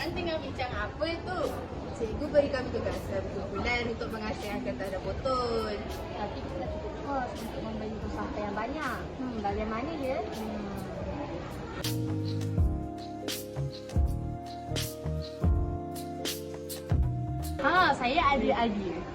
Korang tengah bincang apa tu? Cikgu beri kami tugas bulan untuk menghasilkan tanda botol. Tapi kita cukup kos untuk membeli sampah yang banyak. Bagaimana ya? Saya ada idea.